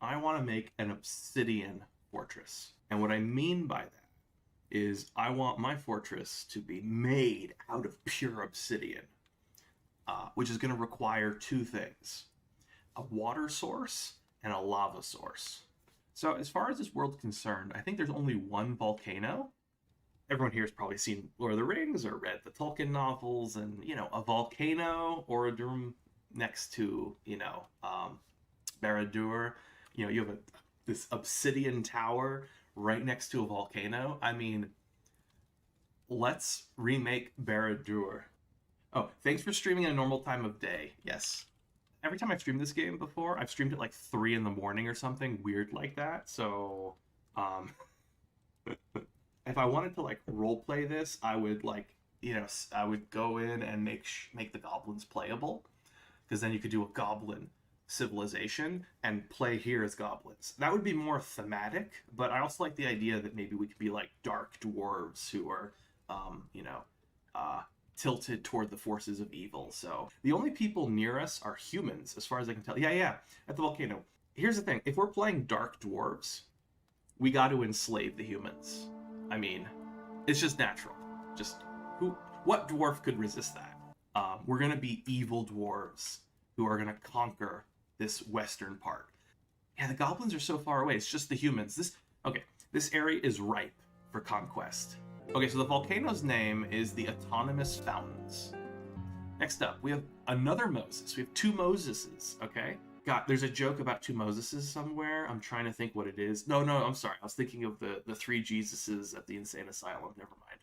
I want to make an obsidian fortress. And what I mean by that is I want my fortress to be made out of pure obsidian, which is going to require two things: a water source and a lava source. So, as far as this world's concerned, I think there's only one volcano. Everyone here has probably seen Lord of the Rings or read the Tolkien novels, and a volcano or a room next to Barad-dûr. You have this obsidian tower right next to a volcano. I mean, let's remake Barad-dûr. Oh, thanks for streaming at a normal time of day. Yes. Every time I've streamed this game before, I've streamed at like 3 in the morning or something weird like that. So, if I wanted to like role play this, I would I would go in and make the goblins playable, because then you could do a goblin civilization and play here as goblins. That would be more thematic, but I also like the idea that maybe we could be like dark dwarves who are, tilted toward the forces of evil. So the only people near us are humans, as far as I can tell. Yeah, at the volcano. Here's the thing: if we're playing dark dwarves, we got to enslave the humans. I mean, it's just natural. Just what dwarf could resist that? We're gonna be evil dwarves who are gonna conquer this western part. Yeah, the goblins are so far away. It's just the humans. This area is ripe for conquest. Okay, so the volcano's name is the Autonomous Fountains. Next up, we have another Moses. We have two Moseses, okay? There's a joke about two Moseses somewhere. I'm trying to think what it is. No, I'm sorry. I was thinking of the three Jesuses at the insane asylum. Never mind.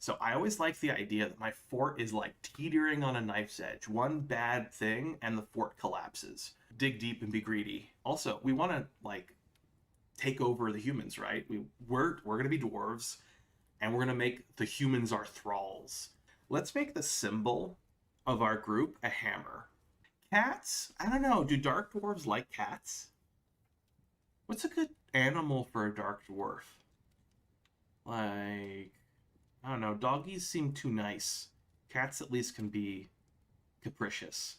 So I always like the idea that my fort is like teetering on a knife's edge. One bad thing and the fort collapses. Dig deep and be greedy. Also, we want to like take over the humans, right? We're going to be dwarves, and we're going to make the humans our thralls. Let's make the symbol of our group a hammer. Cats? I don't know. Do dark dwarves like cats? What's a good animal for a dark dwarf? Like, I don't know. Doggies seem too nice. Cats at least can be capricious.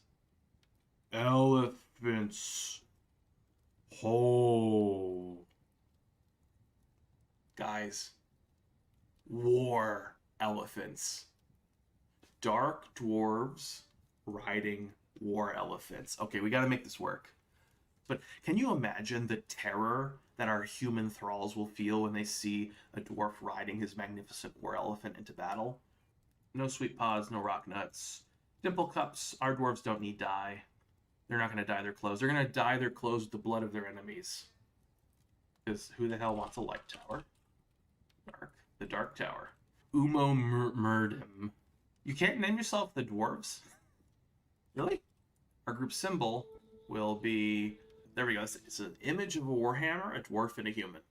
Elephants. Oh. Guys. War elephants. Dark dwarves riding war elephants. Okay, we gotta make this work. But can you imagine the terror that our human thralls will feel when they see a dwarf riding his magnificent war elephant into battle? No sweet paws, no rock nuts. Dimple cups, our dwarves don't need dye. They're not gonna dye their clothes. They're gonna dye their clothes with the blood of their enemies. Because who the hell wants a light tower? The Dark Tower. Umo Murdem. You can't name yourself the Dwarves? Really? Our group symbol will be... There we go. It's an image of a warhammer, a dwarf, and a human.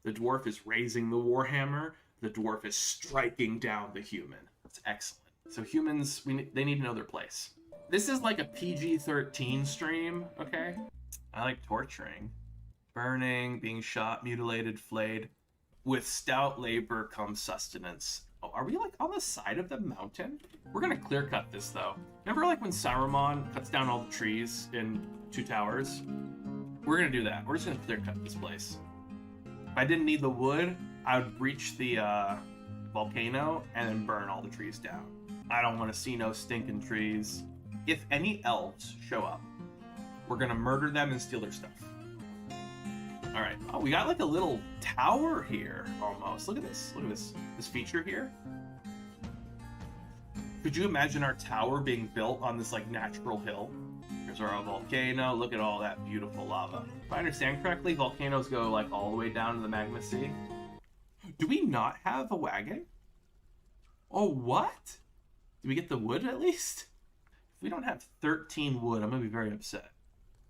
The dwarf is raising the warhammer. The dwarf is striking down the human. That's excellent. So humans, they need to know their place. This is like a PG-13 stream, okay? I like torturing. Burning, being shot, mutilated, flayed. With stout labor comes sustenance. Oh, are we like on the side of the mountain? We're gonna clear cut this though. Remember like when Saruman cuts down all the trees in Two Towers? We're gonna do that. We're just gonna clear cut this place. If I didn't need the wood, I would breach the volcano and then burn all the trees down. I don't want to see no stinking trees. If any elves show up, we're gonna murder them and steal their stuff. All right. Oh, we got like a little tower here almost. Look at this. Look at this feature here. Could you imagine our tower being built on this like natural hill? Here's our volcano. Look at all that beautiful lava. If I understand correctly, volcanoes go like all the way down to the magma sea. Do we not have a wagon? Oh, what? Do we get the wood at least? If we don't have 13 wood, I'm gonna be very upset.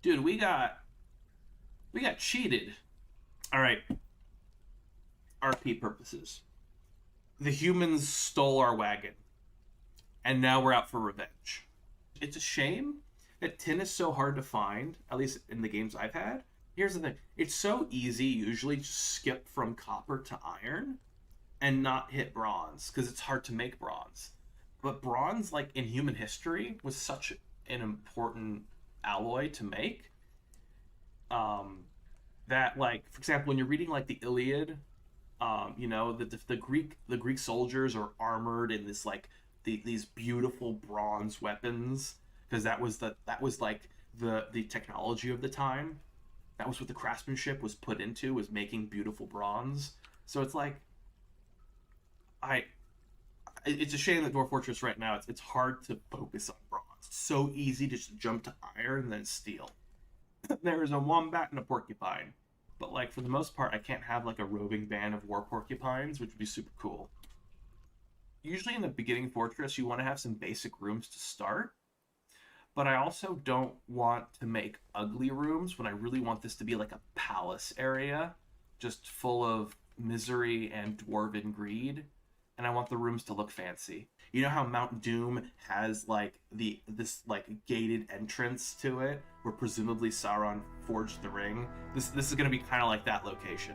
Dude, we got cheated. All right. RP purposes. The humans stole our wagon, and now we're out for revenge. It's a shame that tin is so hard to find, at least in the games I've had. Here's the thing. It's so easy usually to skip from copper to iron and not hit bronze, because it's hard to make bronze. But bronze, like in human history, was such an important alloy to make. that, like, for example, when you're reading like the Iliad, you know, the Greek soldiers are armored in this like these beautiful bronze weapons because that was like the technology of the time. That was what the craftsmanship was put into, was making beautiful bronze. So it's like I it's a shame that Dwarf Fortress right now it's hard to focus on bronze. It's so easy to just jump to iron and then steel. There's a wombat and a porcupine. But like for the most part, I can't have like a roving band of war porcupines, which would be super cool. Usually in the beginning fortress, you want to have some basic rooms to start, but I also don't want to make ugly rooms when I really want this to be like a palace area, just full of misery and dwarven greed, and I want the rooms to look fancy. You know how Mount Doom has like this like gated entrance to it, where presumably Sauron forged the ring. This is gonna be kind of like that location.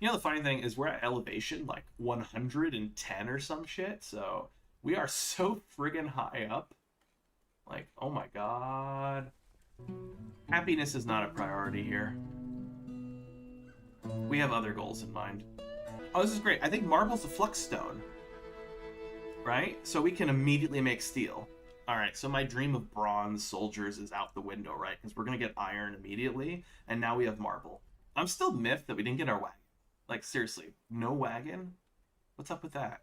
You know, the funny thing is we're at elevation like 110 or some shit, so we are so friggin' high up. Like, oh my god. Happiness is not a priority here. We have other goals in mind. Oh, this is great. I think marble's a flux stone, right? So we can immediately make steel. All right, so my dream of bronze soldiers is out the window, right? Because we're going to get iron immediately, and now we have marble. I'm still miffed that we didn't get our wagon. Like, seriously, no wagon? What's up with that?